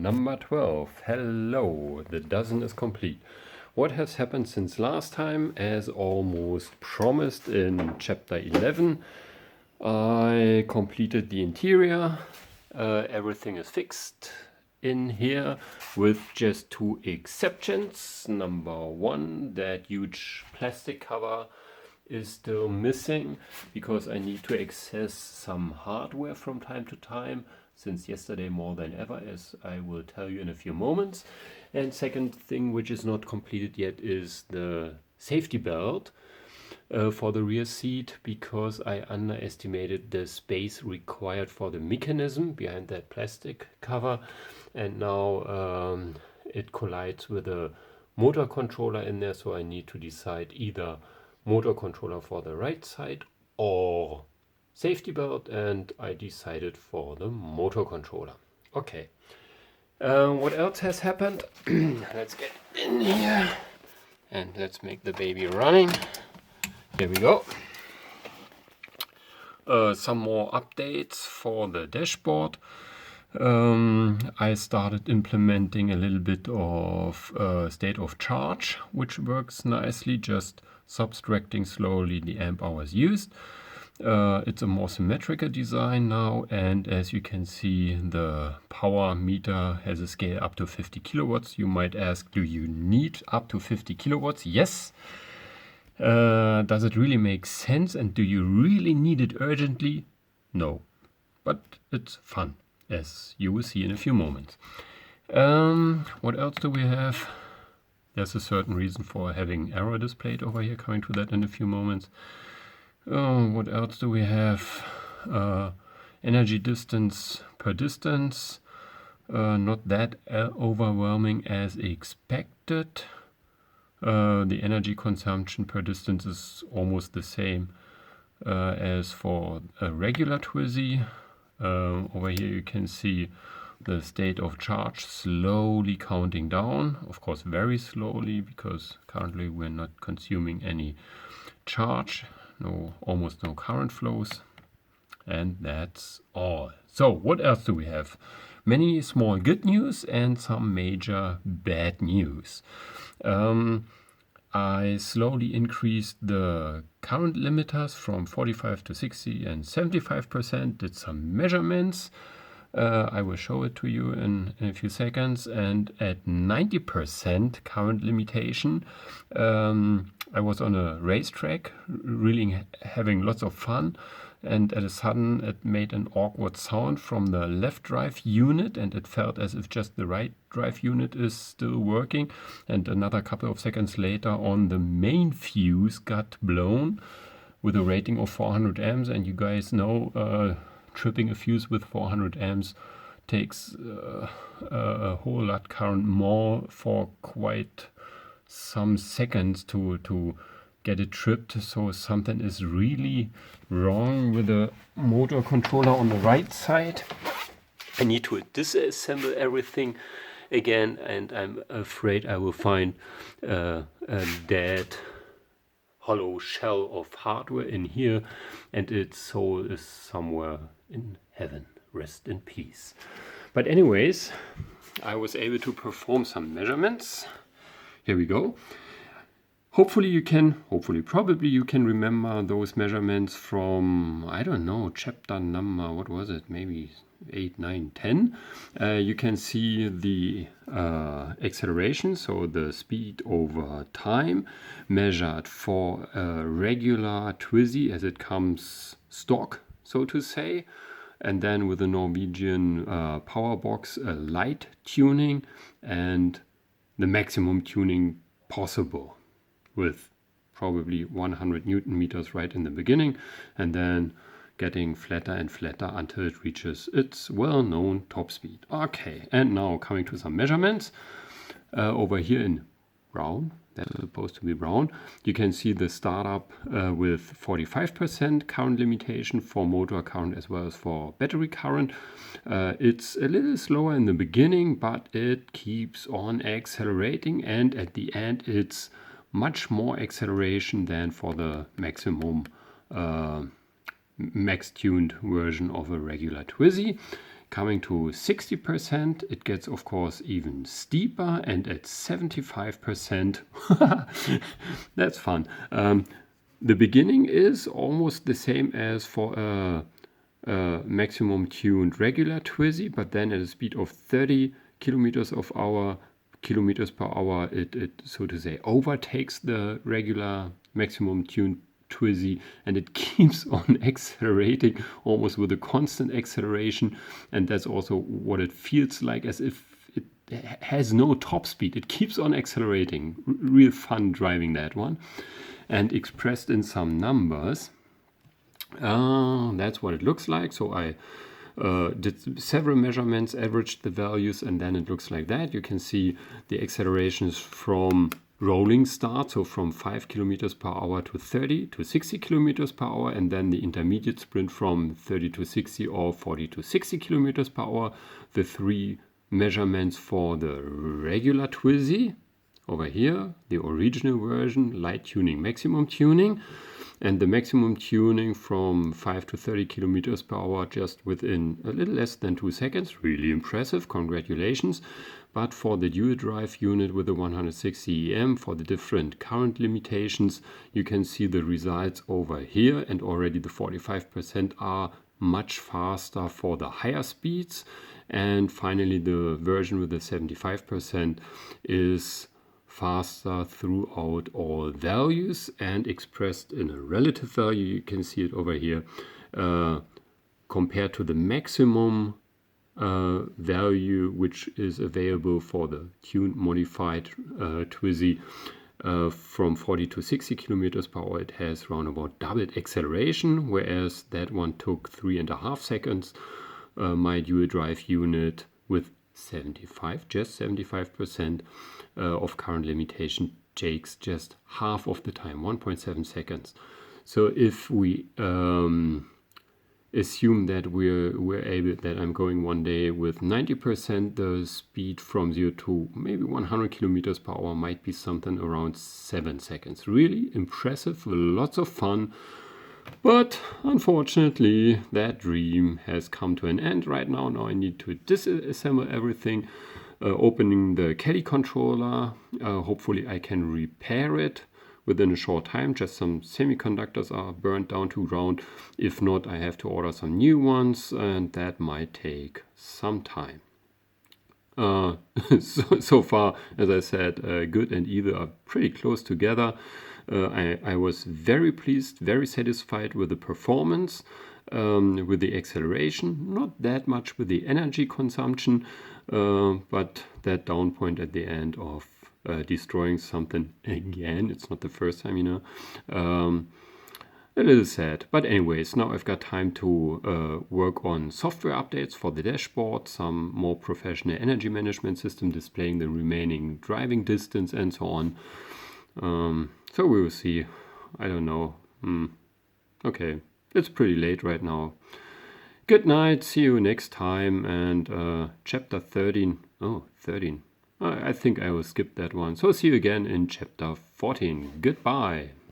number 12. Hello, the dozen is complete. What has happened since last time? As almost promised in chapter 11, I completed the interior. Everything is fixed in here with just two exceptions. Number one, that huge plastic cover is still missing because I need to access some hardware from time to time, since yesterday more than ever, as I will tell you in a few moments. And second thing which is not completed yet is the safety belt for the rear seat, because I underestimated the space required for the mechanism behind that plastic cover, and now it collides with a motor controller in there, so I need to decide either motor controller for the right side or safety belt, and I decided for the motor controller. Okay, what else has happened? Let's get in here and let's make the baby running. Here we go. Some more updates for the dashboard. I started implementing a little bit of state of charge, which works nicely, just subtracting slowly the amp hours used. It's a more symmetrical design now, and as you can see, the power meter has a scale up to 50 kilowatts. You might ask, do you need up to 50 kilowatts? Yes. Does it really make sense, and do you really need it urgently? No, but it's fun, as you will see in a few moments. What else do we have? There's a certain reason for having error displayed over here, coming to that in a few moments. What else do we have? Energy distance per distance, not that overwhelming as expected. The energy consumption per distance is almost the same as for a regular Twizy. Over here you can see the state of charge slowly counting down, of course very slowly, because currently we're not consuming any charge, almost no current flows, and that's all. So what else do we have? Many small good news and some major bad news. I slowly increased the current limiters from 45 to 60 and 75%, did some measurements. I will show it to you in a few seconds. And at 90% current limitation, I was on a racetrack, really having lots of fun. And at a sudden, it made an awkward sound from the left drive unit, and it felt as if just the right drive unit is still working. And another couple of seconds later on, the main fuse got blown with a rating of 400 amps. And you guys know, tripping a fuse with 400 amps takes a whole lot current more for quite some seconds to get it tripped. So something is really wrong with the motor controller on the right side. I need to disassemble everything again, and I'm afraid I will find a dead hollow shell of hardware in here, and its soul is somewhere in heaven. Rest in peace. But anyways, I was able to perform some measurements. Here we go. Probably you can remember those measurements from, I don't know, chapter number, what was it, maybe 8, 9, 10. You can see the acceleration, so the speed over time, measured for a regular Twizy as it comes stock, so to say. And then with the Norwegian power box, a light tuning and the maximum tuning possible, with probably 100 Newton meters right in the beginning, and then getting flatter and flatter until it reaches its well-known top speed. Okay, and now coming to some measurements. Over here in brown, that is supposed to be brown, you can see the startup with 45% current limitation for motor current as well as for battery current. It's a little slower in the beginning, but it keeps on accelerating, and at the end it's much more acceleration than for the maximum max-tuned version of a regular Twizy. Coming to 60%, it gets of course even steeper, and at 75%, that's fun. The beginning is almost the same as for a maximum tuned regular Twizy, but then at a speed of 30 kilometers per hour, it so to say overtakes the regular maximum tuned Twizy, and it keeps on accelerating almost with a constant acceleration, and that's also what it feels like, as if it has no top speed. It keeps on accelerating. Real fun driving that one. And expressed in some numbers, that's what it looks like. So I did several measurements, averaged the values, and then it looks like that. You can see the accelerations from rolling start, so from 5 kilometers per hour to 30 to 60 kilometers per hour, and then the intermediate sprint from 30 to 60 or 40 to 60 kilometers per hour. The three measurements for the regular Twizy over here, the original version, light tuning, maximum tuning, and the maximum tuning from 5 to 30 kilometers per hour just within a little less than 2 seconds. Really impressive, congratulations. But for the dual drive unit with the 160 EM, for the different current limitations, you can see the results over here, and already the 45% are much faster for the higher speeds. And finally, the version with the 75% is faster throughout all values, and expressed in a relative value, you can see it over here, compared to the maximum value which is available for the tuned modified Twizy. From 40 to 60 kilometers per hour, it has around about doubled acceleration, whereas that one took 3.5 seconds. My dual drive unit with just 75% of current limitation takes just half of the time, 1.7 seconds. So if we assume that we're able, that I'm going one day with 90%, the speed from 0 to maybe 100 kilometers per hour might be something around 7 seconds. Really impressive, lots of fun. But unfortunately, that dream has come to an end right now. Now I need to disassemble everything, opening the caddy controller. Hopefully I can repair it within a short time. Just some semiconductors are burned down to ground. If not, I have to order some new ones, and that might take some time. So far, as I said, good and evil are pretty close together. I was very pleased, very satisfied with the performance, with the acceleration, not that much with the energy consumption, but that down point at the end of destroying something again, it's not the first time, a little sad. But anyways, now I've got time to work on software updates for the dashboard, some more professional energy management system displaying the remaining driving distance and so on. So we will see. I don't know. Okay, it's pretty late right now. Good night, see you next time, and chapter 13. Oh, 13. I think I will skip that one. So see you again in chapter 14. Goodbye.